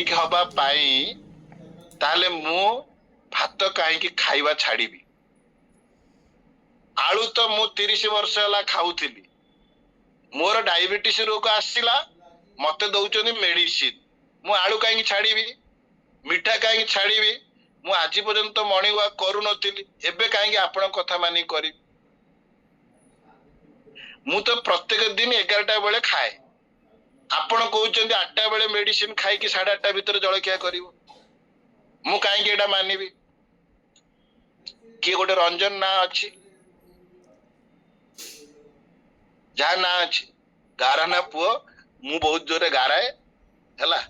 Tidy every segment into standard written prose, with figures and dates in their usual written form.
ठीक हवा पाई ताले मु भात कहीं खाइबा छाड़ीबी। आलू तो मु 30 वर्ष है खाऊली मोर डायबिटीज रोग आसला मत दौरान मेडिसिन मु आलू कहीं छाड़ीबी मिठा कहीं छाड़ीबी मु आज पर्यंत मॉर्निंग वॉक करू नथिली एबे कहीं आपण कथा मानी करी मु तो प्रत्येक दिन 11टा बेले खाए आपण कहउचंदी 8टा बेले मेडिसिन खाई कि 8:30 भीतर जलखिया करिवो मु कहीं एटा मानिबी किए गोटे रंजन ना अच्छी जहाँ ना अच्छी गारा ना पुओ मु बहुत जोरे गाराए है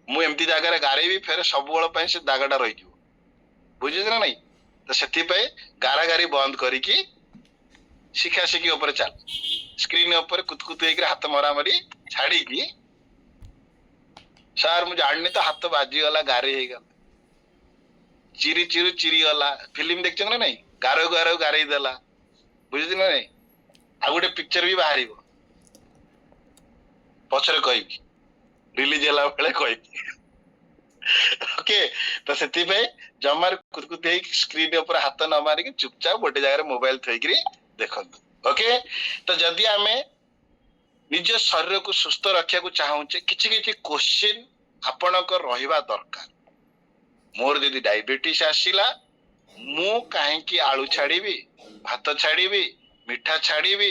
मु एमती जगह गारेबी फेर सब बेल से दागटा रही बुझे ना नहीं तो से गारा गारी बंद करिकी शिखा शिखी ऊपर चल स्क्रीन ऊपर कुतकुत हाथ मरामरी छाड़ी की सार मुझे जानी तो हाथ बाजीगला गारे गला चिरी चिरू चिरी गला फिल्म देख ना नहीं गारो गारो गारे देला बुझे ना नहीं आ गोटे पिक्चर भी बाहर पचर कह रिलीज है बेले कह ओके तो से जमार कुतकुत स्क्रीन ऊपर हाथ न मारिक चुपचाप गोटे जगह मोबाइल थोक देखु ओके तो जदि आम निज शरीर को सुस्थ रखा चाहूचे किछि किछि क्वेश्चन आपणक रहिबा दरकार मोर जदि डायबिटीज आसिला मु काहेकि आलू छाड़ीबी भात छाड़ीबी मिठा छाड़ीबी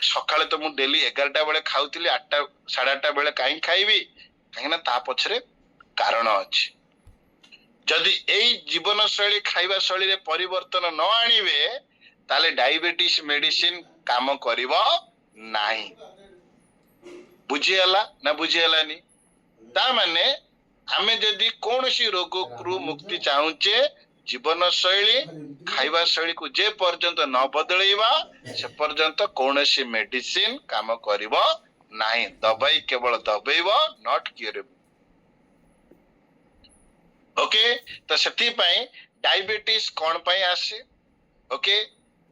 सकाळे तो मु डेली 11टा बेले खाउतिली 8टा 8:30 बेले काहे खाइबी काहे ना ता पछरे कारण अछि जदि एई जीवन शैली खाइबा शैली रे परिवर्तन न आनिबे ताले डायबिटीज मेडिसिन काम करिवो नाही बुझियला ना बुझियलानी ता माने आमे जदि कोनोसी रोग रु मुक्ति चाहूचे जीवन शैली खाइबा शैली को जे पर्यंत न बदलैबा से पर्यंत कोनोसी मेडिसिन काम करिवो नाही दवाई केवल दबैबो नॉट क्यूरेबल ओके तो सेति पई डायबिटीज कोन पई आसे ओके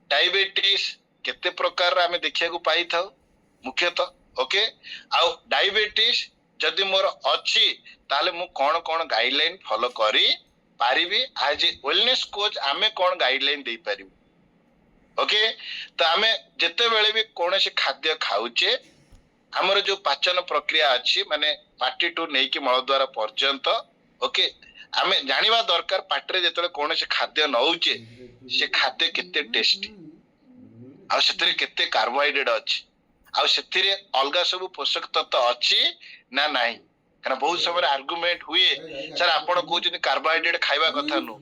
डायबिटीज केते प्रकार आमे देखिया को पाई थाउ मुख्यतः ओके आ डायबिटीज जदि मोर अछि ताले मु कोन कोन गाइडलाइन फॉलो करी पारिबी आज वेलनेस कोच आमे कोन गाइडलाइन दे पारिबो ओके तो आमे जते बेले भी कोनोसी खाद्य खाउचे हमर जो पाचन प्रक्रिया अछि माने पार्टी टू नै कि मलद्वार पर्यंत ओके आमे जानिबा दरकार पाटरे जेतले कोनोसी खाद्य नउचे से खाद्य केते टेस्टी आ सेतरे केते कार्बोहाइड्रेट अछि आ सेतिरे अलगा सब पोषक तत्व अछि ना नाही कारण बहुत समय आर्गुमेंट हुए सर आपण कहउछन कार्बोहाइड्रेट खाइबा कथा नु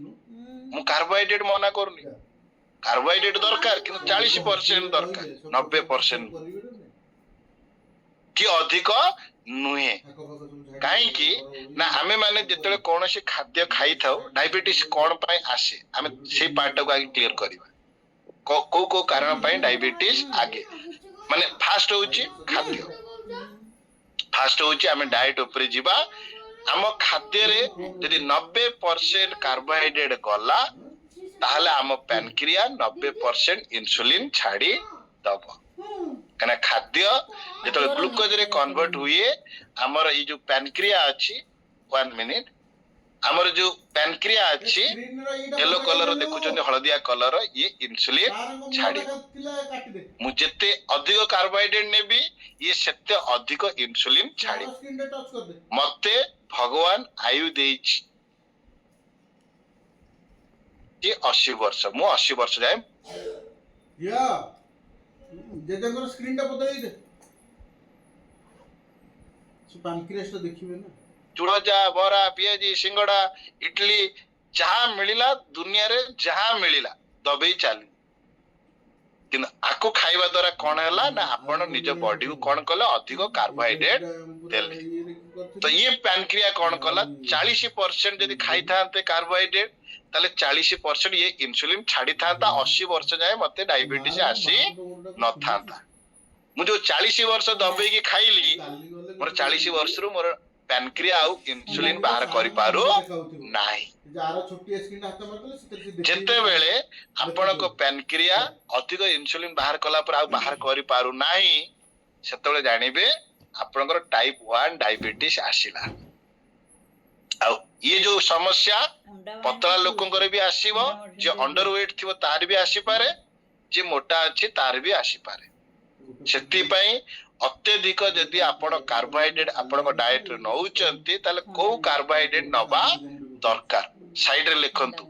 मु कार्बोहाइड्रेट मना करनी कार्बोहाइड्रेट दरकार किंतु 40% दरकार 90% कि अधिक नुहे काहे कि ना आमे माने जेतले कोनोसी खाद्य खाई थाउ डायबिटीज कोन पय आसे आमे से पार्ट को आगे क्लियर करबा को कारण पय डायबिटीज आगे माने फास्ट होउची खाद्य फास्ट होउची आमे डाइट ऊपर जीवा आम खाद्य रे यदि 90% कार्बोहाइड्रेट गला ताहले आम पैनक्रिया 90% इंसुलिन छाड़ी दब कना खाद्य जेतले ग्लूकोज रे कन्वर्ट हुए हमर ई जो पैनक्रिया अछि 1 मिनिट हमर जो पैनक्रिया अछि येलो कलर देखुचंदी हळदिया कलर ये इंसुलिन छाड़ी मु जेते अधिक कार्बोहाइड्रेट नेबी ये सेते अधिक इंसुलिन छाड़ी मते भगवान आयु देइछि ये 80 वर्ष मु 80 वर्ष जाए या जेजंगर स्क्रीन टा बदलै दे से पैनक्रियास टा देखिबे ना चूड़जा बरा पियाजी सिंगड़ा इडली जहाँ मिलिला दुनिया रे जहाँ मिलिला दबे चली कि आको खाइबा द्वारा कौन है ना आपण निज बॉडी को कौन कला अधिक कार्बोहाइड्रेट देले तो ये पैनक्रिया कौन कला 40% यदि खाई थांते कार्बोहाइड्रेट ताले 40% ये इंसुलिन छाड़ी थांता 80 वर्ष जाए मते डायबिटीज आसी न थांता मु जो 40 वर्ष दबे की खाइली मोर 40 वर्ष रु मोर पैनक्रिया आउ इंसुलिन बाहर करि पारो नाही जेते बेले आपण को पैनक्रिया अधिक इंसुलिन बाहर कला पर आ बाहर करि पारू नाही सेतले जानिबे आपनकर टाइप 1 डायबिटीज आसिला ये जो समस्या पतला लोकंकर भी आसीबो, जे अंडरवेट थिबो तार भी आसी पारे, जे मोटा अछि तार भी आसी पारे। सेति पई अत्यधिक जदि आपण कार्बोहाइड्रेट आपण डाइट रे नउचंती ताले को कार्बोहाइड्रेट नबा दरकार। साइड रे लिखंतु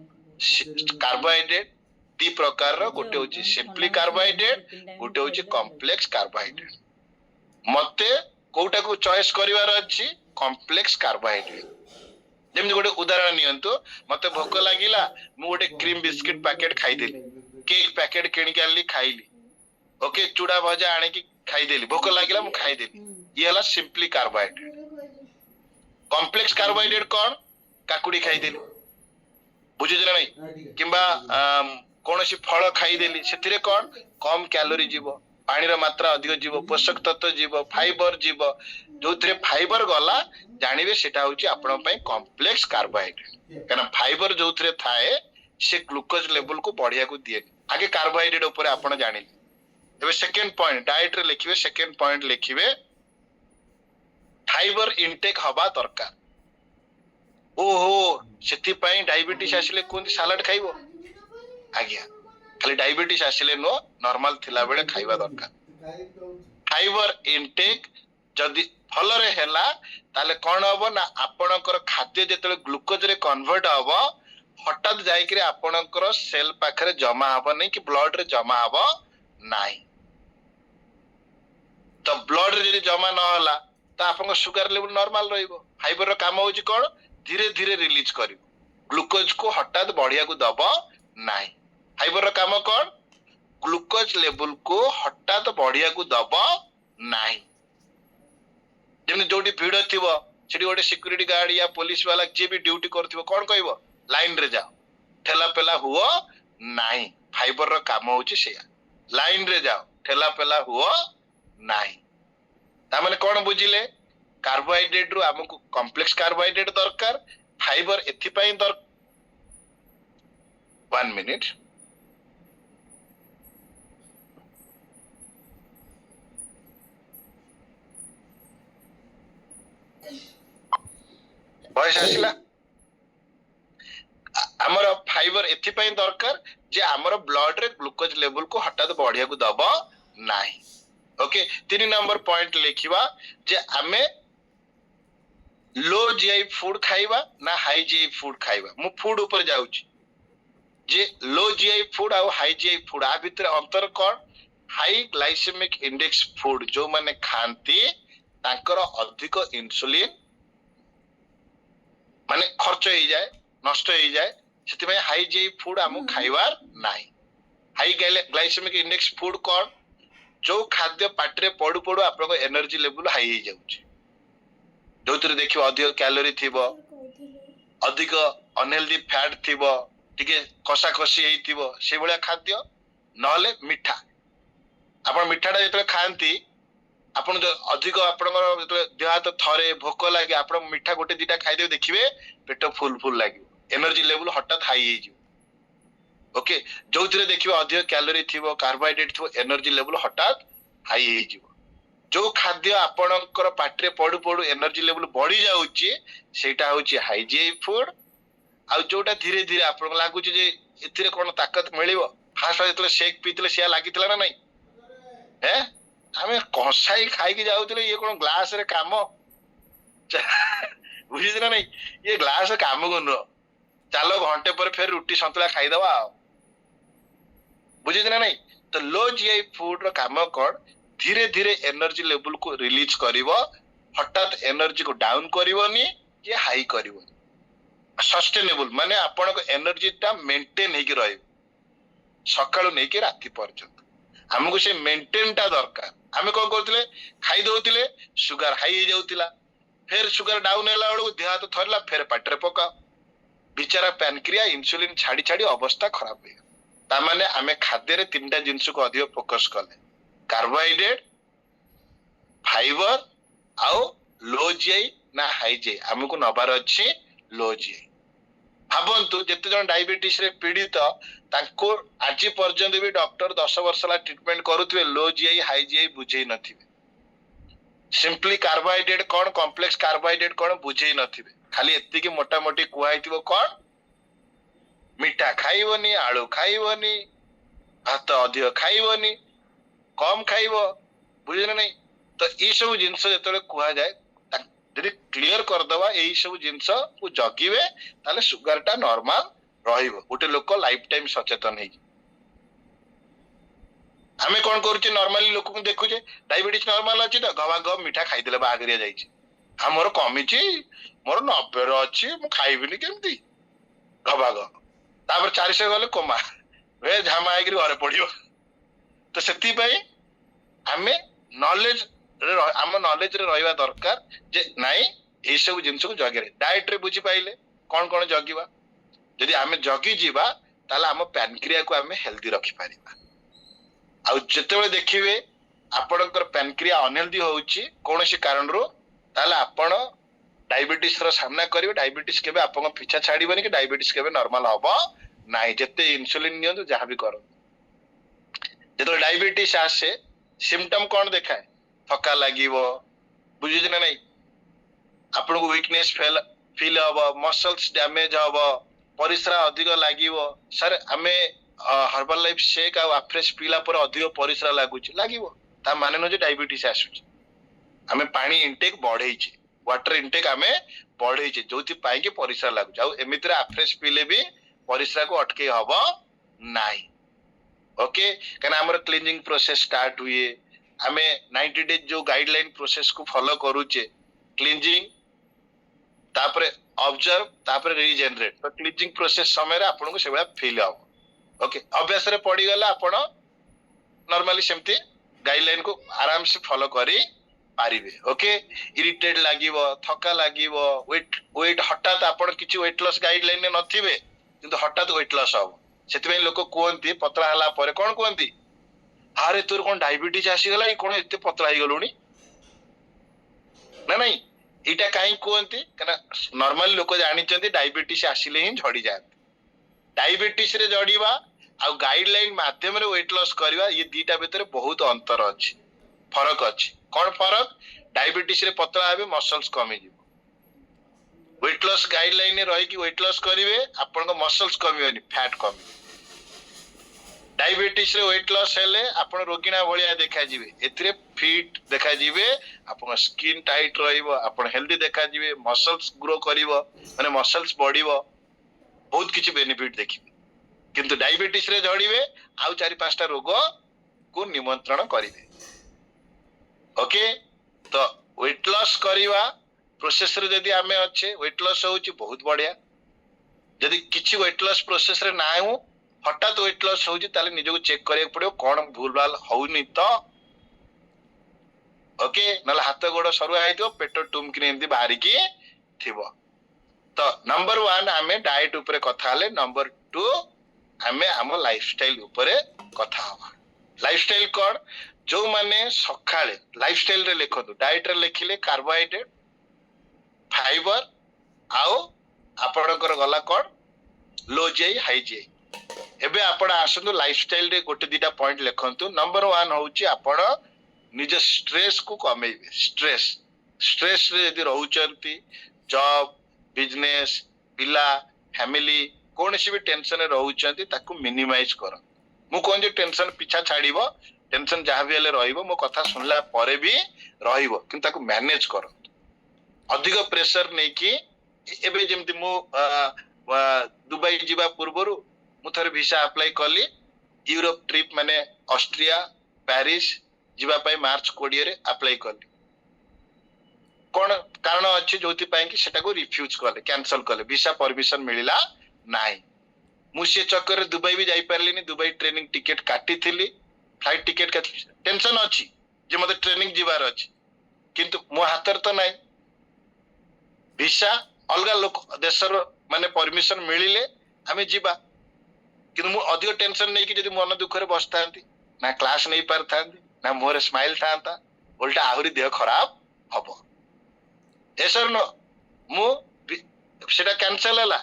कार्बोहाइड्रेट दी प्रकार रो, गोटे होची सिंपली कार्बोहाइड्रेट, गोटे होची कॉम्प्लेक्स कार्बोहाइड्रेट। मते कोउटा को चॉइस करिवार अछि कॉम्प्लेक्स कार्बोहाइड्रेट। जेमि गोटे उदाहरण नियंतु, मते भोक लागिला, मु गोटे क्रीम बिस्किट पैकेट खाई देली, केक पैकेट किन के आली खाइली, ओके चूड़ा भजा आने की खाई देली, भोक लागिला मु खाई देली, ये हला सिंपली कार्बोहाइड्रेट। कॉम्प्लेक्स कार्बोहाइड्रेट कोन? काकुडी खाई देली, बुझे जरा नहीं, किंबा कोनोसी फल खाई देली, सेतिरे कोन कम कैलोरी जीवो, पानी रो मात्रा अधिक जीवो, पोषक तत्व जीवो, फाइबर जीवो। जोथिरे फाइबर गला जानिबे सेटा होची आपण पई कॉम्प्लेक्स कार्बोहाइड्रेट, कारण फाइबर जोथिरे थाए से ग्लूकोज लेवल को बढ़िया को दिए। आगे कार्बोहाइड्रेट ऊपर आपण जानिले। एबे सेकंड पॉइंट डाइट रे लिखिबे, सेकंड पॉइंट लिखिबे फाइबर इनटेक हबा दरकार। ओहो सेति पई डायबिटीज आसिले कोन सलाड खाइबो, आज्ञा खाली डायबिटीज आसिले नो, नॉर्मल थिला बेले खाइबा दरकार। फाइबर इनटेक जदि फल रे हैला ताले कोन हबो ना, आपणकर खाद्य जेतले ग्लूकोज रे कन्वर्ट हबो, हठात जाई कि आपणकर सेल पाखरे जमा हबो नै कि ब्लड रे जमा हबो नाही। तो ब्लड रे जदि जमा न होला त आपन शुगर लेवल नॉर्मल रहइबो। फाइबर रो काम होची कोन, धीरे धीरे रिलीज करिवो, ग्लूकोज को हठात बढ़िया को दबो नाही। फाइबर रो काम कोन, ग्लूकोज लेवल को हठात बढ़िया को दबो नाही। जेमि जोटी भीड़ थिबो सेठी गोटे सिक्यूरिटी गार्ड या पुलिस वाला जे भी ड्यूटी करथिबो कोन कहइबो, लाइन रे जाओ, ठेला पेला हुओ नाही। फाइबर रो काम होची सेया, लाइन रे जाओ, ठेला पेला हुओ नाही। ता माने कोन बुझिले, कार्बोहाइड्रेट रु हमकु कॉम्प्लेक्स कार्बोहाइड्रेट दरकार, फाइबर एथि पई दर 1 मिनिट। वॉइस आसिला, हमर फाइबर एथि पई दरकार जे हमर ब्लड रे ग्लूकोज लेवल को हठात बढ़िया को दबो नाही। ओके 3 नंबर पॉइंट लिखिबा जे हमें लो जीआई फूड खाइबा ना हाई जीआई फूड खाइबा। मु फूड ऊपर जाउची जे लो जीआई फूड और हाई जीआई फूड आ भीतर अंतर कोन, हाई ग्लाइसेमिक इंडेक्स फूड जो माने खांती तांकर अधिक इंसुलिन माने खर्च हो जाए, नष्ट हो जाए, सेति में हाई जीआई फूड हमु खाइबार नाही। हाई ग्लाइसेमिक इंडेक्स फूड कोन, जो खाद्य पाटरे पडु पडु आपन एनर्जी लेवल हाई हो जाउची, जोतिर देखिबो अधिक कैलोरी थिबो, अधिक अनहेल्दी फैट थिबो, टिके कसा कसी हेई थिबो, से भलिया खाद्य नहले मिठा। आपन मिठाटा जेतले खांती, आपन जो अधिक आपन देह हाथ थरे भोक लागे, आपन मिठा गोटे दिटा खाइ देबे, देखिबे पेट फुल फुल लागियो, एनर्जी लेवल हठात हाई हेई जिवो। ओके जोथिरे देखिबो अधिक कैलोरी थिबो, कार्बोहाइड्रेट थिबो, एनर्जी लेवल हठात हाई हेई जिवो। जो खाद्य आपनकर पाटरे पडु पडु एनर्जी लेवल बढ़ी जाउची सेटा होची हाई जीआई फूड। आ जोटा धीरे धीरे आपन लागुची जे एथिरे कोन ताकत मिलिबो, फास्ट जेतले शेक पीतले सिया लागितला ना नाही, हैं हमें कसाई खाई के जाउतले, ये कोन ग्लास रे काम बुझिस ना नहीं, ये ग्लास काम कोन, चलो घंटे पर फिर रोटी संतुला खाई दवा, बुझिस ना नहीं। तो लो जीआई फूड रो काम कोन, धीरे धीरे एनर्जी लेवल को रिलीज करिवो, हठात एनर्जी को डाउन करिवोनी, ये हाई करिवोनी। सस्टेनेबल माने आपन को एनर्जी टा मेंटेन हेकि रहइबो, सकाळु नै कि राति पर्यंत हमको से मेंटेन टा दरकार। हमें कोन करथिले, खाई दोथिले, शुगर हाई हे जाउतिला, फिर शुगर डाउन होला बेलु देह हाथ थरला, फिर पाटरे पका, बिचारा पैनक्रिया इंसुलिन छाडी छाडी अवस्था खराब हे। ता माने हमें खाद्य रे तीनटा जिंस को अधिक फोकस कले, कार्बोहाइड्रेट, फाइबर आउ लो जीआई ना हाई जीआई, हमको नबार अछि लो जीआई। भाबंतु जेते जन डायबिटीज रे पीड़ित तांको आज पर्यंत भी डॉक्टर 10 वर्ष ला ट्रीटमेंट करूथबे, लो जीआई हाई जीआई बुझेई नथिबे, सिंपली कार्बोहाइड्रेट कोन, कॉम्प्लेक्स कार्बोहाइड्रेट कोन बुझेई नथिबे। खाली एतिकी मोटा मोटी कुहाइथिबो कोन मिठा खाइबनी आलू खाइबनी भात अधिक खाइबनी कम खाइबो बुझिले नहीं तो ये सब जिनस जेतले कुहा जाए यदि क्लियर करदवा यही सब जिनस को जगिबे ताले सुगर टा नॉर्मल रहिबो गोटे लोक लाइफ टाइम सचेतन हे आमे कोन करूचे नॉर्मली लोक को देखुचे डायबिटीज नॉर्मल अछि त गवा गव मिठा खाइ देले बागरिया जाइछि हमर कमिछि मोर 90 रो अछि मु खाइबिनी केमती गवा गव तापर 400 गले कोमा वे झामा आइग्री घरे पडियो तो सेति पई आमे नॉलेज आम नॉलेज रे रहिबा दरकार जे नाही ए सब जिंस को जगे डाइट रे बुझी पाइले कोन कोन जगिबा यदि आमे जगी जीवा ताले आम पैनक्रिया को आमे हेल्दी रखि पारिबा आ जेतेबे देखिबे आपनकर पैनक्रिया अनहेल्दी होउची कोनोसी कारण रो ताले आपण डायबिटीज रो सामना करिवे डायबिटीज केबे आपन पीछा छाड़ीबनी कि डायबिटीज केबे नॉर्मल हबो नाही जते इंसुलिन नियंतु जहां भी करो जेतो डायबिटीज आसे सिम्पटम कोन देखाय थका लागिवो बुझिज ना नहीं आपन को वीकनेस फील हबो मसल्स डैमेज हबो परिश्रा अधिक लागिवो सर हमें हर्बल लाइफ शेक आ फ्रेश पीला पर अधिक परिश्रा लागुची लागिवो ता माने न जे डायबिटीज आसुची हमें पानी इनटेक बढ़ेइची वाटर इनटेक हमें बढ़ेइची जोति पाई के परिश्रा लागुची आ एमित्र फ्रेश पीले भी परिश्रा को अटके हबो नाही ओके कना हमर क्लीनिंग प्रोसेस स्टार्ट हुए हमें 90 डेज जो गाइडलाइन प्रोसेस को फॉलो करूचे क्लींजिंग तापरे ऑब्जर्व तापरे रीजेनरेट तो क्लींजिंग प्रोसेस समय रे आपन को सेबा फील हो ओके अभ्यास रे पड़ी गला आपन नॉर्मली सेमती गाइडलाइन को आराम से फॉलो करी पारिबे ओके इरिटेट लागिवो थका लागिवो वेट हठात आपन किछि वेट लॉस गाइडलाइन ने नथिबे किंतु हठात वेट लॉस हो सेति लोक कहती पतला हला परे कोन कहती अरे तोर कोन डायबिटीज आसी गला कोन एते पतला ही गलुनी ना नहीं इटा काई कहती कना नॉर्मल लोक जानि चंती डायबिटीज आसीले ही झड़ी जात डायबिटीज रे जड़ीबा आ गाइडलाइन माध्यम रे वेट लॉस करबा ये दीटा भीतर बहुत अंतर अछि फरक अछि कोन फरक डायबिटीज रे पतला हेबे मसल्स कमी जीवो वेट लॉस गाइडलाइन रे रही कि वेट लॉस करिवे आपन को मसल्स कमीबनी फैट कमी डायबिटीज रे वेट लॉस हेले आपण रोगिणा भलिया देखा जिवे एथिरे फिट देखा जिवे आपण स्किन टाइट रहिबो आपण हेल्दी देखा जिवे मसल्स ग्रो करिवो माने मसल्स बढ़िवो बहुत किछि बेनिफिट देखिबे किंतु डायबिटीज रे जड़ीबे आउ 4-5टा रोग को निमंत्रण करिवे ओके तो वेट लॉस करिवा प्रोसेस रे जदी आमे अच्छे वेट लॉस होउची बहुत बढ़िया जदी किछि वेट लॉस प्रोसेस रे ना हो हठात वेट लॉस होउची ताले निजो को चेक करिया पड़ियो कोन भूलभाल होउनी तो ओके नला हाथ गोड़ सरुआ आइतो पेट टुमकिने एंदी बाहरी की थिबो तो नंबर 1 हमें डाइट ऊपर कथा हले नंबर 2 हमें हम लाइफस्टाइल ऊपर कथा हवा लाइफस्टाइल कोन जो माने सखाळे लाइफस्टाइल रे लेखतो डाइट रे लेखिले कार्बोहाइड्रेट फाइबर आओ आपणकर गला कोन लो जेई हाई जेई एबे आपण आसंतु लाइफस्टाइल रे गोटे दीटा पॉइंट लेखंतु नंबर 1 होउची आपण निज स्ट्रेस को कमेइबे स्ट्रेस रे यदि रहउचंती जॉब बिजनेस पिला फैमिली कोनसी भी टेंशन रहउचंती ताकू मिनिमाइज कर मु कोन जे टेंशन पीछा छाड़ीबो टेंशन जहां भी हेले रहिबो मो कथा सुनला परे भी रहिबो किंतु ताकू मैनेज कर अधिक प्रेशर नै कि एबे जेमति मु दुबई जीवा पूर्वरु मु थरे वीसा अप्लाई कली यूरोप ट्रिप माने ऑस्ट्रिया पेरिस जीवा पई मार्च 20 रे अप्लाई कली कोन कारण अछि जोति पई कि सेटा को रिफ्यूज कले कैंसिल कले वीसा परमिशन मिलिला नाही मु से चक्कर दुबई भी जाई परलिनी दुबई ट्रेनिंग टिकट काटी थिली फ्लाइट टिकट का टेंशन अछि जे मते ट्रेनिंग जीवार अछि किंतु मो हातर तो नाही वीसा अलगा लोक देशर माने परमिशन मिलिले हमें जीवा किंतु मु अधिक टेंशन नै कि जदी मन दुख रे बसतांती ना क्लास नै पारथांती ना मोर स्माइल थांता उल्टा आहुरी देह खराब हबो एसर न मु सेटा कैंसिल हला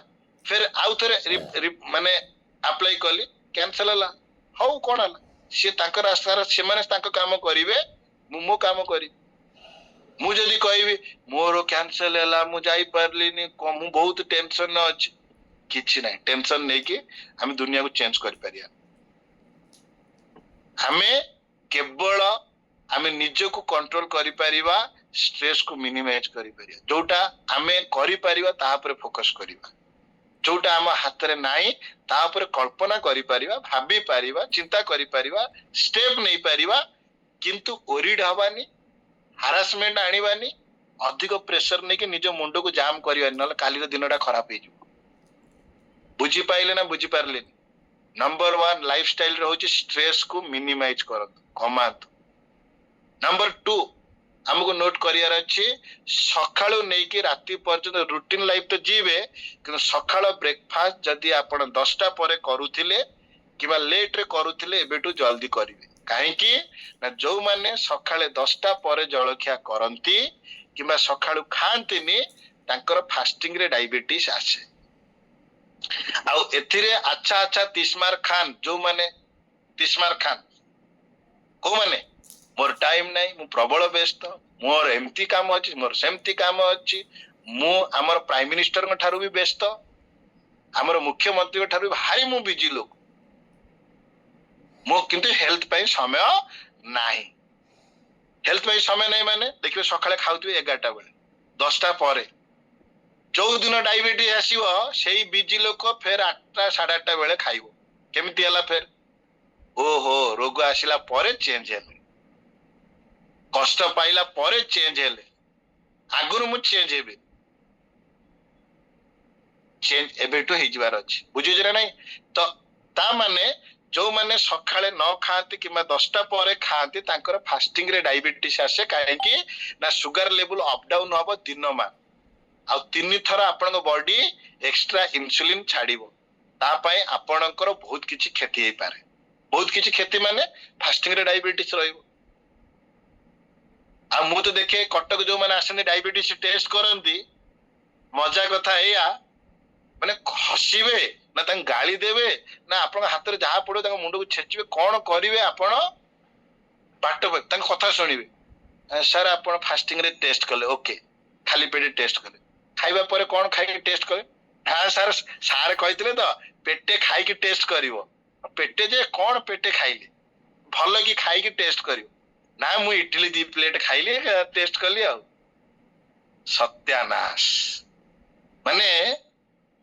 फिर आउ थरे माने अप्लाई कली कैंसिल हला हौ कोन हला से ताकर रास्ता से माने ताको काम करिवे मु मो काम करी मु जदि कहबी मोर कैंसल हैला मु जाई परलिनी मु बहुत टेंशन न अछि किछि नाही टेंशन नै कि हम दुनिया को चेंज कर परिया हमें केवल आमे निज को कंट्रोल करि परिबा स्ट्रेस को मिनिमाइज करि परिया जोटा आमे करि परिबा ता पर फोकस करिबा जोटा आम हाथ रे नाही ता पर कल्पना करि परिबा भाबी परिबा चिंता करि परिबा स्टेप नै परिबा किंतु ओरिड हबानी हारासमेंट आनिबानी अधिक प्रेशर नै कि निज मुंड को जाम करिबानी नले काली रो दिनटा खराब हे जिवो बुझी पाइले ना बुझी पारले नंबर 1 लाइफस्टाइल रहउची स्ट्रेस को मिनिमाइज करत कमात नंबर 2 हमको नोट करियार अछि सखाळु नै कि राति पर्यंत रूटीन लाइफ तो जीवे कि सखाळ ब्रेकफास्ट जदी आपण 10टा परे करूथिले किबा लेट रे करूथिले एबेटू जल्दी करिवे काहे कि ना जो माने सखाळे 10टा परे जळखिया करंती किबा सखाळु खांतिनी तांकर फास्टिंग रे डायबिटीज आसे आउ एथिरे अच्छा अच्छा तिस्मार खान जो माने तिस्मार खान को माने मोर टाइम नाही मु प्रबल व्यस्त मोर एमती काम अछि मोर सेमती काम अछि मु हमर प्राइम मिनिस्टर ठारू भी व्यस्त हमर मुख्यमंत्री ठारू भारी मु बिजी लोक मो किंतु हेल्थ पई समय नाही हेल्थ पई समय नाही माने देखिबे सकाळे खाउतबे 11टा बेले 10टा परे जो दिन डायबिटीज आसीबो सेही बिजी लोक फेर 8टा 8:30 बेले खाइबो केमिति हला फेर ओहो रोग आसिला परे चेंज हेले कष्ट पाइला परे चेंज हेले आगुरु मु चेंज हेबे चेंज एबेटो हे जिवार अछि बुझियो जरा नाही तो ता माने जो माने सखाळे न खाते किमा 10टा परे खाते तांकर फास्टिंग रे डायबिटीज आसे काहे कि ना शुगर लेवल अप डाउन होबो दिन मा आ 3 थर आपन बॉडी एक्स्ट्रा इंसुलिन छाड़िबो ता पय आपनकर बहुत किछि क्षति हे पारे बहुत किछि क्षति माने फास्टिंग रे डायबिटीज रहइबो आ मु तो देखे कटक जो माने आसने डायबिटीज टेस्ट करंती मजा कथा एया माने हसीबे ना तंग गाली देबे ना आपन हाथ रे जहा पड़ो तंग मुंड को छेचिबे कोन करिवे आपन बाट तंग कथा सुनिबे सर आपन फास्टिंग रे टेस्ट करले ओके खाली पेटे टेस्ट करले खाइबा परे कोन खाइ के टेस्ट करे हां सर सार कहितले तो पेटे खाइ के टेस्ट करिवो पेटे जे कोन पेटे खाइले भलो की खाइ के टेस्ट करिवो ना मु इडली 2 प्लेट खाइले टेस्ट करली आ सत्यानाश माने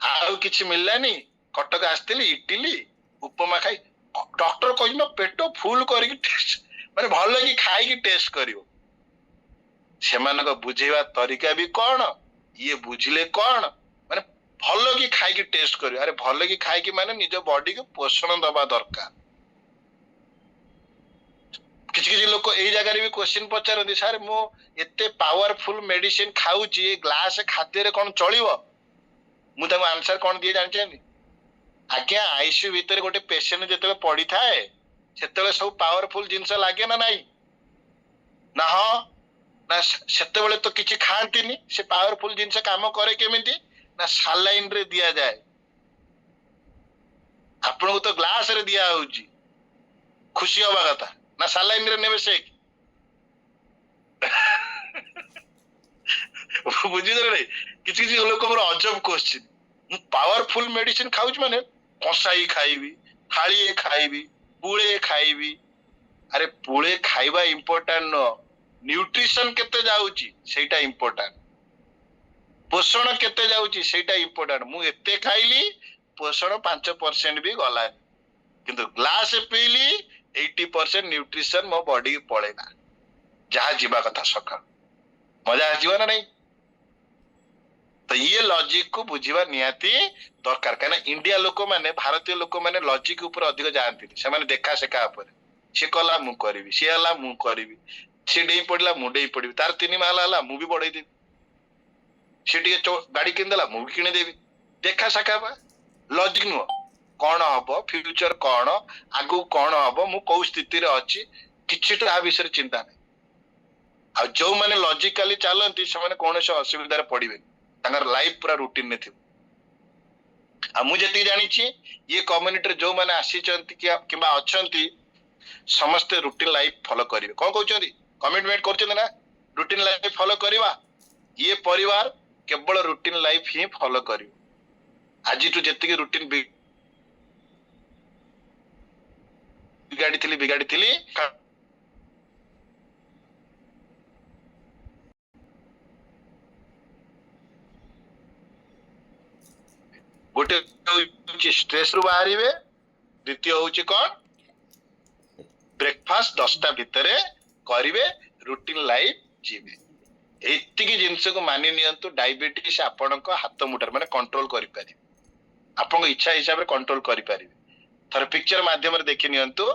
आउ किछि मिललानी कटक आस्तिली इडली उपमा खाई डॉक्टर कहिनो पेटो फुल करी टेस्ट माने भलो की खाइ के टेस्ट करिवो सेमान को बुझेवा तरीका भी कोन ये बुझले कोन माने भलो की खाइ के टेस्ट करियो अरे भलो की खाइ की माने निज बॉडी को पोषण दबा दरकार किछि किछि लोक एई जगह रे भी क्वेश्चन पचारନ୍ତି सर मो एते पावरफुल मेडिसिन खाउची ए ग्लास खाद्य रे कोन चलिवो मु ताको आंसर कोन दिए जानछनी आज्ञा आईसीयू भीतर गोटे पेशेंट जेतले पड़ी थाए सेतले सब पावरफुल जिंस लागे ना नाही ना हो ना सेतबेले तो किछि खांतीनी से पावरफुल जिंस काम करे केमिति ना सालाइन रे दिया जाए आपन को तो ग्लास रे दिया होउची खुशी होबा कथा ना सालाइन रे नेबे से बुझी दरे किछि किछि लोक हमर अजब क्वेश्चन मु पावरफुल मेडिसिन खाउच माने कसाई खाइबी थाळी खाइबी पुळे खाइबी अरे पुळे खाइबा इंपोर्टेंट न न्यूट्रिशन केते जाउची सेटा इंपोर्टेंट पोषण केते जाउची सेटा इंपोर्टेंट मु एते खाइली पोषण 5% भी गला किंतु ग्लास पीली 80% न्यूट्रिशन मो बॉडी पळेना जहा जीवा कथा सका मजा जीवा ना नहीं तो ये लॉजिक को बुझीबा नियाती दरकार काना इंडिया लोक माने भारतीय लोक माने लॉजिक ऊपर अधिक जानती से माने देखा सेका ऊपर से कला मु करबी से हला मु करबी से डेई पड़ला मु डेई पड़बी तार 3 माला हला मु भी बढ़ई देबी से टिके गाड़ी किन देला मु भी किने देबी देखा सेका बा लॉजिक नो कोन हबो फ्यूचर कोन आगु कोन हबो मु को स्थिति रे अछि किछि तो आ विषय चिंता नै आ जो माने लॉजिकली चलंती से माने कोन से असुविधा रे पड़िबे तांगर लाइफ पूरा रूटीन ने थिबो आ मु जति जानि छी ये कम्युनिटी रे जो माने आसी चंती किबा अछंती समस्त रूटीन लाइफ फॉलो करिवे कोन कहउचंती कमिटमेंट करचंती ना रुटीन लाइफ फॉलो करवा ये परिवार केवल रुटीन लाइफ ही फॉलो कर आज जी रुटीन बिगाड़ी गोटे स्ट्रेस रु बाहर द्वितीय हूँ कौन ब्रेकफास्ट 10टा भितर करेंगे रुटीन लाइफ जीवे एतिकी जिनस को मानि नियंतु डायबिटीज आपण हाथ मुठार माने कंट्रोल करि पारि आपण इच्छा हिसाब रे कंट्रोल करि पारि थर पिक्चर माध्यम रे देखि नियंतु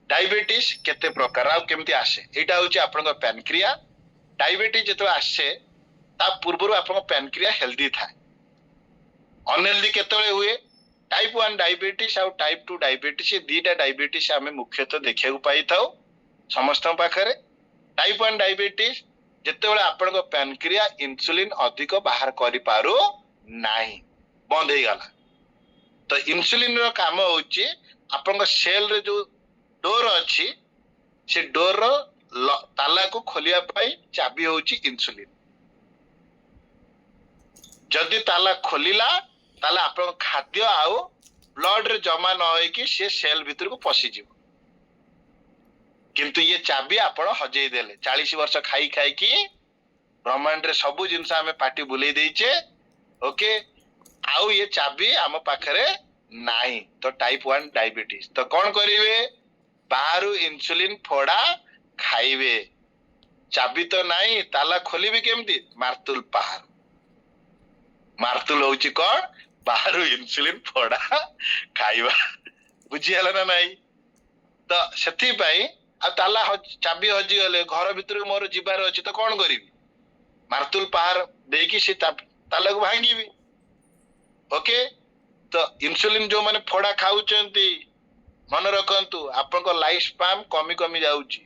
डायबिटीज केते प्रकार आ केमती आसे एटा होची आपण पैनक्रिया डायबिटीज जेतो आसे ता पूर्वरु आपण पैनक्रिया हेल्दी थाए अनहेल्दी केतळे हुए टाइप 1 डायबिटीज आ टाइप 2 डायबिटीज ये दीटा डायबिटीज आमे मुख्यतः देखिया पाई थाउ समस्त पाखरे टाइप 1 डायबिटीज जेतेबेले आपण पैनक्रिया इंसुलिन अधिक बाहर करि पारो नाही बंद हे गला तो इंसुलिन रो काम होची आपण सेल रे जो डोर अछि से डोर रो ताला को खोलिया पाई चाबी होची इंसुलिन जदि ताला खोलिला ताला आपण खाद्य आउ ब्लड रे जमा न होई कि से सेल भीतर को पसी जीवो किंतु ये चाबी आपण हजेई देले 40 वर्ष खाई खाई कि ब्रह्मांड रे सबु जिंस आमे पार्टी बुलेई देइचे ओके आउ ये चाबी आम पाखरे नाही तो टाइप 1 डायबिटीज तो कौन करिवे बाहरु इंसुलिन फोड़ा खाइबे चाबी तो नाही ताला खोलिबे केमती मार्तुल पहाड़ मार्तुल होची कौन बाहरु इंसुलिन फोड़ा खाइबा बुझी हला ना नाही तो सेथि पई आ ताला चाबी हजी गले घर भीतर मोर जीवार अछि तो कौन करिवि मार्तुल पहाड़ देकी से ताला को भांगीबी ओके तो इंसुलिन जो माने फोड़ा खाउचंती मन रखंतु आपन लाइफ स्पैन कमी कमी जाउची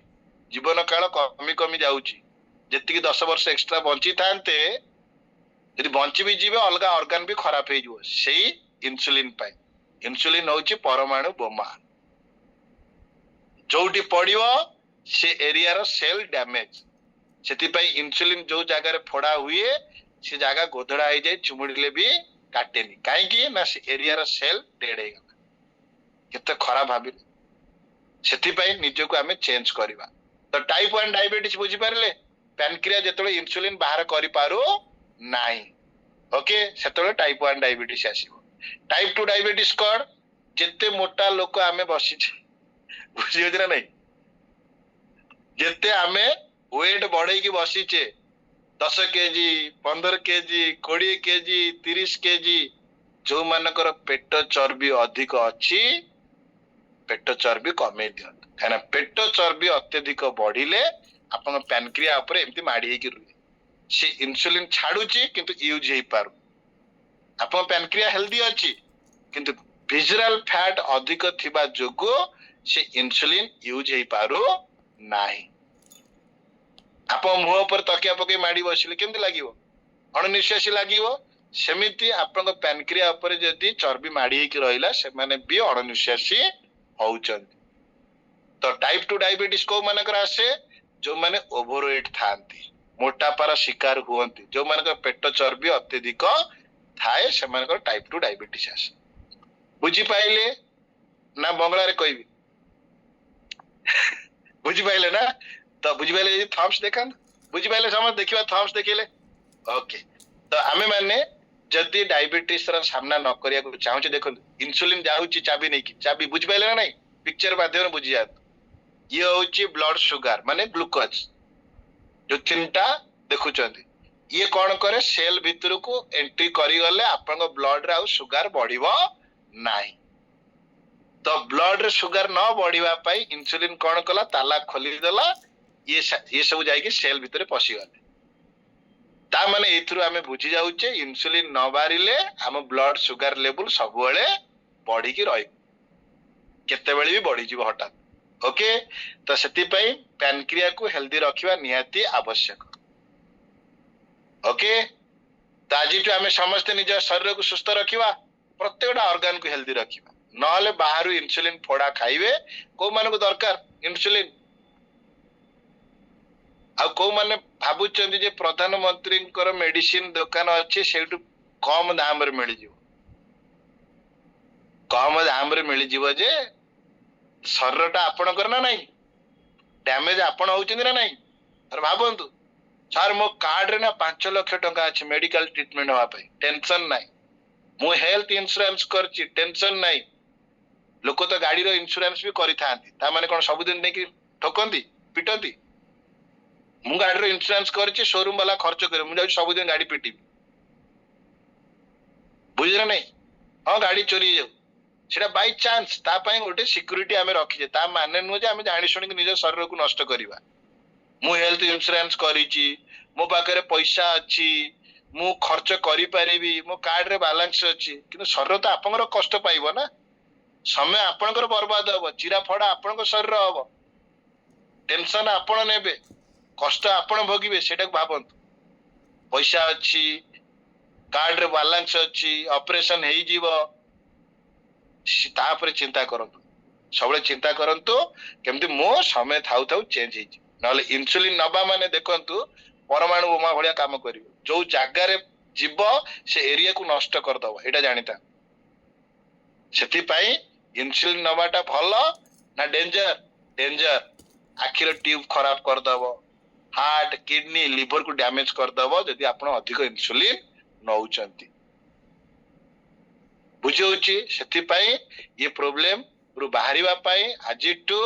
जीवन काल कमी कमी जाउची जेतिकी 10 वर्ष एक्स्ट्रा बंची थांते यदि बंची भी जीवे अलगा ऑर्गन भी खराब हो जीवो सेही इंसुलिन पाई इंसुलिन होची परमाणु बोमा जोटी पड़िवो से एरिया रो सेल डैमेज सेति पाई इंसुलिन जो जगह रे फोड़ा हुए से जगह गोधड़ा हो जाए चुमुड़िले भी काटेनी काहेकि ना से एरिया रो सेल डेड हे गला केते खराब भाबिले सेति पाई निजो को हमें चेंज करबा तो टाइप 1 डायबिटीज बुझी पारले पैनक्रिया जेतले इंसुलिन बाहर करि पारो नाही ओके सेतले टाइप 1 डायबिटीज आसीबो टाइप 2 डायबिटीज कोड जेते मोटा लोक हमें बसी बुझी ना नहीं जेते हमें वेट बढ़े की बसीचे 10 केजी 15 केजी 20 केजी 30 केजी जो मानकर पेट चर्बी अधिक अच्छी पेट चर्बी कमे दियंतु काना पेट चर्बी अत्यधिक बढ़िले आपन पैनक्रिया ऊपर एमती माडी हे की रुहे से इंसुलिन छाडुची किंतु यूज हे पारु आपन पैनक्रिया हेल्दी अछि किंतु विजरल फैट अधिक थिबा जोगो से इंसुलिन यूज हे पारु नाही आप मुह पर तकिया पकई माड़ी बसिले केमती लागिवो अणनिश्वासी लागिवो सेमिति आपन पैनक्रिया ऊपर जदी चर्बी माड़ी हे की रहिला से माने भी अणनिश्वासी होउचंती तो टाइप 2 डायबिटीज को मानकर आसे जो माने ओवरवेट थांती मोटापार शिकार हुअंती जो मानकर पेट चर्बी अत्यधिक थाए से मानकर टाइप 2 डायबिटीज आसे बुझी पाइले ना बंगला रे कहबी बुझी पाइले ना तो बुझी पाइले यदि थम्स देखा बुझी पाइले समझ देखिबा थम्स देखिले ओके तो आमे माने जदी डायबिटीज रा सामना न करिया को चाहू छ देखो इंसुलिन जाउची चाबी नहीं की चाबी बुझी पाइले ना नहीं पिक्चर माध्यम बुझी जात ये होची ब्लड शुगर माने ग्लूकोज जो चिंता देखु चंदी ये कौन करे सेल भीतर को एंट्री करी गले आपन ब्लड रे आ शुगर बढ़िबो नाही तो ब्लड रे शुगर न बढ़िबा पाई इंसुलिन कौन कला ताला खोली देला ये सब जाई सेल भीतर पसी गले ता माने एथरु हमें बुझी जाउचे इंसुलिन न बारिले हम ब्लड शुगर लेवल सब बेले बढ़ी की रही केते बेले भी बढ़ी जीव हठात ओके तो सेति पई पैनक्रिया को हेल्दी रखिबा निहाती आवश्यक ओके तो आज हमें समस्त निज शरीर को सुस्थ रखिबा प्रत्येकटा ऑर्गन को हेल्दी रखिबा नहले बाहर इंसुलिन फोड़ा खाइबे को मान को दरकार इंसुलिन ଆଉ କୋଉମାନେ ଭାବୁଛନ୍ତି ଯେ ପ୍ରଧାନମନ୍ତ୍ରୀଙ୍କର ମେଡିସିନ ଦୋକାନ ଅଛି ସେଇଠୁ କମ ଦାମରେ ମିଳିଯିବ। କମ ଦାମରେ ମିଳିଯିବ ଯେ ଶରୀରଟା ଆପଣଙ୍କର ନା ନାହିଁ, ଡ୍ୟାମେଜ ଆପଣ ହଉଛନ୍ତି ନା ନାହିଁ। ଭାବନ୍ତୁ ସାର୍ ମୋ କାର୍ଡରେ ନା 5 ଲକ୍ଷ ଟଙ୍କା ଅଛି ମେଡିକାଲ ଟ୍ରିଟମେଣ୍ଟ ହବା ପାଇଁ, ଟେନସନ ନାହିଁ। ମୁଁ ହେଲ୍ଥ ଇନ୍ସୁରାନ୍ସ କରିଛି, ଟେନସନ ନାହିଁ। ଲୋକ ତ ଗାଡିର ଇନ୍ସୁରାନ୍ସ ବି କରିଥାନ୍ତି, ତାମାନେ କଣ ସବୁଦିନ ନେଇକି ଠକନ୍ତି ପିଟନ୍ତି? ମୁଁ ଗାଡିର ଇନ୍ସୁରାନ୍ସ କରିଛି, ସୋରୁମ ବାଲା ଖର୍ଚ୍ଚ କରିବ, ମୁଁ ଯାଉଛି ସବୁଦିନ ଗାଡି ପିଟିବି, ବୁଝିଲେ ନା ନାହିଁ? ହଁ ଗାଡି ଚୋରି ହେଇଯାଉ, ସେଟା ବାଇ ଚାନ୍ସ, ତା ପାଇଁ ଗୋଟେ ସିକ୍ୟୁରିଟି ଆମେ ରଖିଛେ। ତା ମାନେ ନୁହେଁ ଯେ ଆମେ ଜାଣି ଶୁଣିକି ନିଜ ଶରୀରକୁ ନଷ୍ଟ କରିବା। ମୁଁ ହେଲ୍ଥ ଇନ୍ସୁରାନ୍ସ କରିଛି, ମୋ ପାଖରେ ପଇସା ଅଛି, ମୁଁ ଖର୍ଚ୍ଚ କରିପାରିବି, ମୋ କାର୍ଡରେ ବାଲାନ୍ସ ଅଛି, କିନ୍ତୁ ଶରୀର ତ ଆପଣଙ୍କର କଷ୍ଟ ପାଇବ ନା, ସମୟ ଆପଣଙ୍କର ବର୍ବାଦ ହବ, ଚିରା ଫଡା ଆପଣଙ୍କ ଶରୀର ହବ, ଟେନସନ ଆପଣ ନେବେ, କଷ୍ଟ ଆପଣ ଭୋଗିବେ। ସେଟାକୁ ଭାବନ୍ତୁ। ପଇସା ଅଛି, କାର୍ଡରେ ବାଲାନ୍ସ ଅଛି, ଅପରେସନ ହେଇଯିବ, ତାପରେ ଚିନ୍ତା କରନ୍ତୁ। ସବୁବେଳେ ଚିନ୍ତା କରନ୍ତୁ କେମିତି ମୋ ସମୟ ଥାଉ ଥାଉ ଚେଞ୍ଜ ହେଇଯିବ। ନହେଲେ ଇନ୍ସୁଲିନ ନବା ମାନେ ଦେଖନ୍ତୁ ପରମାଣୁ ବୋମା ଭଳିଆ କାମ କରିବ। ଯୋଉ ଜାଗାରେ ଯିବ ସେ ଏରିଆକୁ ନଷ୍ଟ କରିଦବ, ଏଇଟା ଜାଣିଥା। ସେଥିପାଇଁ ଇନ୍ସୁଲିନ ନବାଟା ଭଲ ନା ଡେଞ୍ଜର? ଡେଞ୍ଜର। ଆଖିର ଟ୍ୟୁବ ଖରାପ କରିଦବ, ହାର୍ଟ, କିଡନୀ, ଲିଭରକୁ ଡ୍ୟାମେଜ କରିଦବ ଯଦି ଆପଣ ଅଧିକ ଇନ୍ସୁଲିନ ନଉଛନ୍ତି। ବୁଝଉଛି? ସେଥିପାଇଁ ଇଏ ପ୍ରୋବ୍ଲେମ ରୁ ବାହାରିବା ପାଇଁ ଆଜିଠୁ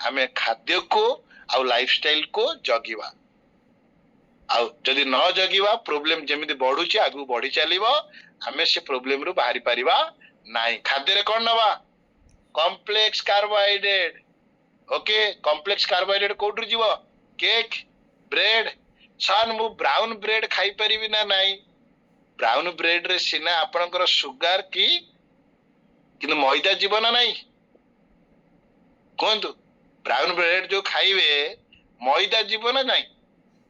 ଆମେ ଖାଦ୍ୟକୁ ଆଉ ଲାଇଫଷ୍ଟାଇଲକୁ ଜଗିବା। ଆଉ ଯଦି ନ ଜଗିବା ପ୍ରୋବ୍ଲେମ ଯେମିତି ବଢୁଛି ଆଗକୁ ବଢି ଚାଲିବ, ଆମେ ସେ ପ୍ରୋବ୍ଲେମ ରୁ ବାହାରି ପାରିବା ନାହିଁ। ଖାଦ୍ୟରେ କଣ ନବା? Complex carbohydrate. Okay, complex carbohydrate କୋଉଠୁ ଯିବ? Cake, bread. ସାର୍ ମୁଁ ବ୍ରାଉନ ବ୍ରେଡ ଖାଇପାରିବି ନା ନାହିଁ? ବ୍ରାଉନ ବ୍ରେଡ ରେ ସିନା ଆପଣଙ୍କର ସୁଗାର କି, କିନ୍ତୁ ମଇଦା ଯିବ ନା ନାହିଁ? କୁହନ୍ତୁ, ବ୍ରାଉନ ବ୍ରେଡ ଯୋଉ ଖାଇବେ ମଇଦା ଯିବ ନା ନାହିଁ?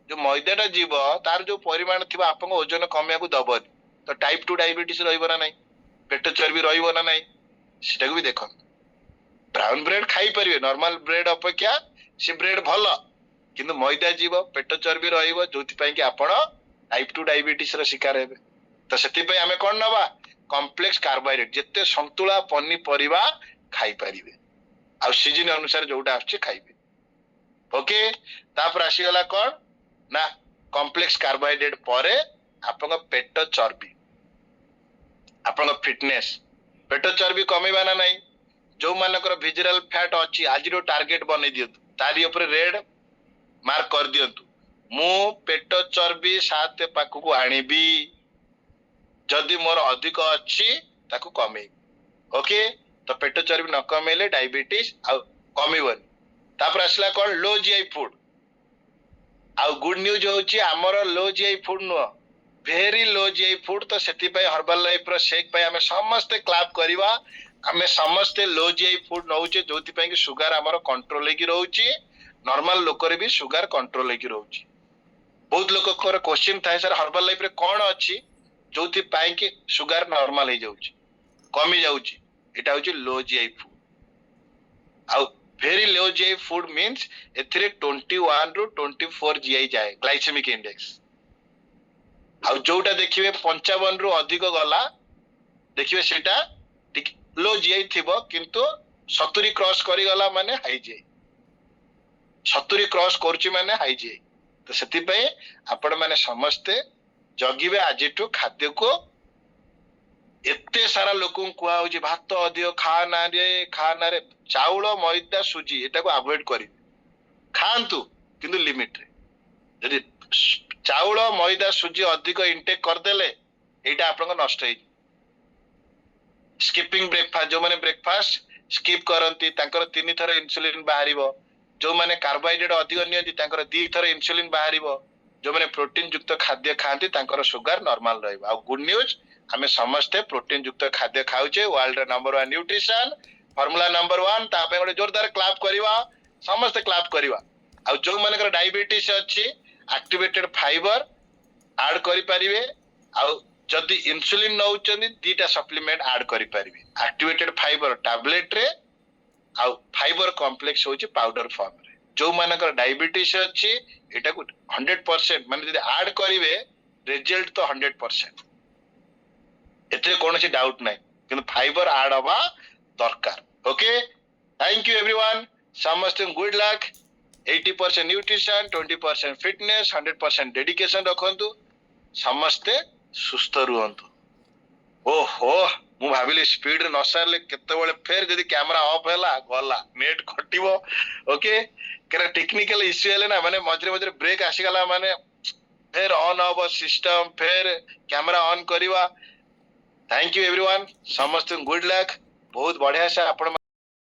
ଯୋଉ ମଇଦାଟା ଯିବ ତାର ଯୋଉ ପରିମାଣ ଥିବ ଆପଣଙ୍କ ଓଜନ କମିବାକୁ ଦବନି, ତ ଟାଇପ 2 ଡାଇବେଟିସ ରହିବ ନା ନାହିଁ? ପେଟ ଚର୍ବି ରହିବ ନା ନାହିଁ? ସେଟାକୁ ବି ଦେଖନ୍ତୁ। ବ୍ରାଉନ ବ୍ରେଡ ଖାଇପାରିବେ, ନର୍ମାଲ ବ୍ରେଡ ଅପେକ୍ଷା ସେ ବ୍ରେଡ ଭଲ, କିନ୍ତୁ ମଇଦା ଯିବ, ପେଟ ଚର୍ବି ରହିବ, ଯୋଉଥିପାଇଁ କି ଆପଣ ଟାଇପ 2 ଡାଇବେଟିସ ର ଶିକାର ହେବେ। ତ ସେଥିପାଇଁ ଆମେ କଣ ନବା? କମ୍ପ୍ଲେକ୍ସ କାର୍ବୋହାଇଡ୍ରେଟ, ଯେତେ ସନ୍ତୁଳା ପନିପରିବା ଖାଇପାରିବେ, ଆଉ ସିଜନ ଅନୁସାରେ ଯୋଉଟା ଆସୁଛି ଖାଇବେ। ଓକେ, ତାପରେ ଆସିଗଲା କଣ ନା କମ୍ପ୍ଲେକ୍ସ କାର୍ବୋହାଇଡ୍ରେଟ ପରେ ଆପଣଙ୍କ ପେଟ ଚର୍ବି, ଆପଣଙ୍କ ଫିଟନେସ। ପେଟ ଚର୍ବି କମେଇବା ନା ନାହିଁ? ଯୋଉମାନଙ୍କର ଭିଜରାଲ ଫ୍ୟାଟ ଅଛି ଆଜିର ଟାର୍ଗେଟ ବନେଇ ଦିଅନ୍ତୁ, ତାରି ଉପରେ ରେଡ ମାର୍କ କରିଦିଅନ୍ତୁ, ମୁଁ ପେଟ ଚର୍ବି 7 ପାଖକୁ ଆଣିବି, ଯଦି ମୋର ଅଧିକ ଅଛି ତାକୁ କମେଇବି। ଓକେ, ତ ପେଟ ଚର୍ବି ନ କମେଇଲେ ଡାଇବେଟିସ ଆଉ କମିବନି। ତାପରେ ଆସିଲା କଣ? ଲୋ ଜିଆଇ ଫୁଡ। ଆଉ ଗୁଡ ନ୍ୟୁଜ ହଉଛି ଆମର ଲୋ ଜିଆଇ ଫୁଡ ନୁହଁ, ଭେରି ଲୋ ଜିଆଇ ଫୁଡ। ତ ସେଥିପାଇଁ ହର୍ବାଲ ଲାଇଫ ର ସେକ୍ ପାଇଁ ଆମେ ସମସ୍ତେ କ୍ଲାପ କରିବା। ଆମେ ସମସ୍ତେ ଲୋ ଜିଆଇ ଫୁଡ ନଉଛେ, ଯୋଉଥିପାଇଁ କି ସୁଗାର ଆମର କଣ୍ଟ୍ରୋଲ ହେଇକି ରହୁଛି, ନର୍ମାଲ ଲୋକରେ ବି ସୁଗାର କଣ୍ଟ୍ରୋଲ ହେଇକି ରହୁଛି। ବହୁତ ଲୋକଙ୍କର କ୍ୱେଶ୍ଚିନ୍ ଥାଏ, ସାର୍ ହର୍ବାଲ ଲାଇଫ ରେ କଣ ଅଛି ଯୋଉଥିପାଇଁ କି ସୁଗାର ନର୍ମାଲ ହେଇଯାଉଛି, କମି ଯାଉଛି? ଏଟା ହଉଛି ଲୋ ଜିଆଇ ଫୁଡ। ଆଉ ଭେରି ଲୋ ଜିଆଇ ଫୁଡ ମିନ୍ସ ଏଥିରେ 21 ରୁ 24 ଜିଆଇ ଯାଏ ଗ୍ଲାଇସେମିକ ଇଣ୍ଡେକ୍ସ। ଆଉ ଯୋଉଟା ଦେଖିବେ 55 ରୁ ଅଧିକ ଗଲା, ଦେଖିବେ ସେଟା ଟିକେ ଲୋ ଜିଆଇ ଥିବ, କିନ୍ତୁ 70 କ୍ରସ କରିଗଲା ମାନେ ହାଇ ଜିଆଇ। 70 କ୍ରସ କରୁଛି ମାନେ ହାଇ ଜିଆଇ। ତ ସେଥିପାଇଁ ଆପଣ ମାନେ ସମସ୍ତେ ଜଗିବେ ଆଜିଠୁ ଖାଦ୍ୟକୁ। ଏତେ ସାରା ଲୋକଙ୍କୁ କୁହାହଉଛି ଭାତ ଅଧିକ ଖାନାରେ, ଚାଉଳ, ମଇଦା, ସୁଜି ଏଟାକୁ ଆଭଏଡ କରିବେ। ଖାଆନ୍ତୁ କିନ୍ତୁ ଲିମିଟରେ। ଯଦି ଚାଉଳ, ମଇଦା, ସୁଜି ଅଧିକ ଇନଟେକ୍ କରିଦେଲେ ଏଇଟା ଆପଣଙ୍କ ନଷ୍ଟ ହେଇଯିବ। ସ୍କିପିଂ ବ୍ରେକଫାଷ୍ଟ, ଯୋଉମାନେ ବ୍ରେକଫାଷ୍ଟ ସ୍କିପ୍ କରନ୍ତି ତାଙ୍କର 3 ଥର ଇନ୍ସୁଲିନ ବାହାରିବ। ଯୋଉମାନେ କାର୍ବୋହାଇଡ୍ରେଟ ଅଧିକ ନିଅନ୍ତି ତାଙ୍କର 2 ଥର ଇନ୍ସୁଲିନ ବାହାରିବ। ଯୋଉମାନେ ପ୍ରୋଟିନ ଯୁକ୍ତ ଖାଦ୍ୟ ଖାଆନ୍ତି ତାଙ୍କର ସୁଗାର ନର୍ମାଲ ରହିବ। ଆଉ ଗୁଡ ନ୍ୟୁଜ, ଆମେ ସମସ୍ତେ ପ୍ରୋଟିନ ଯୁକ୍ତ ଖାଦ୍ୟ ଖାଉଛେ। ୱାର୍ଲଡର ନମ୍ବର 1 ନ୍ୟୁଟ୍ରିସନ, ଫର୍ମୁଲା ନମ୍ବର 1। ତା ପାଇଁ ଗୋଟେ ଜୋରଦାର କ୍ଲାପ କରିବା, ସମସ୍ତେ କ୍ଲାପ କରିବା। ଆଉ ଯୋଉମାନଙ୍କର ଡାଇବେଟିସ ଅଛି ଆକ୍ଟିଭେଟେଡ ଫାଇବର ଆଡ କରିପାରିବେ। ଆଉ ଯଦି ଇନ୍ସୁଲିନ ନଉଛନ୍ତି 2ଟା ସପ୍ଲିମେଣ୍ଟ ଆଡ କରିପାରିବେ, ଆକ୍ଟିଭେଟେଡ ଫାଇବର ଟାବଲେଟ ରେ, ଆଉ ଫାଇବର କମ୍ପ୍ଲେକ୍ସ ହଉଛି ପାଉଡର ଫର୍ମରେ। जो मानकर डायबिटीज अच्छी एटा को 100% माने जदि ऐड करिवे रिजल्ट तो 100%। एते कोनोसी डाउट नाही किंतु फाइबर ऐड हवा दरकार। ओके थैंक यू एवरीवन समस्त good luck 80% nutrition 20% fitness 100% dedication रखंतु समस्ते सुस्थ रुहंतु। ओहो मु भाबिली स्पीड न सारले केतेबेले फेर जदि कैमरा ऑफ हैला गला नेट कटिबो। ओके केरा टेक्निकल इश्यू हेले ना माने मझरे मझरे ब्रेक आसी गला माने फेर ऑन हबो सिस्टम फेर कैमरा ऑन करिवा। थैंक यू एवरीवन समस्त गुड लक बहुत बढ़िया से आपण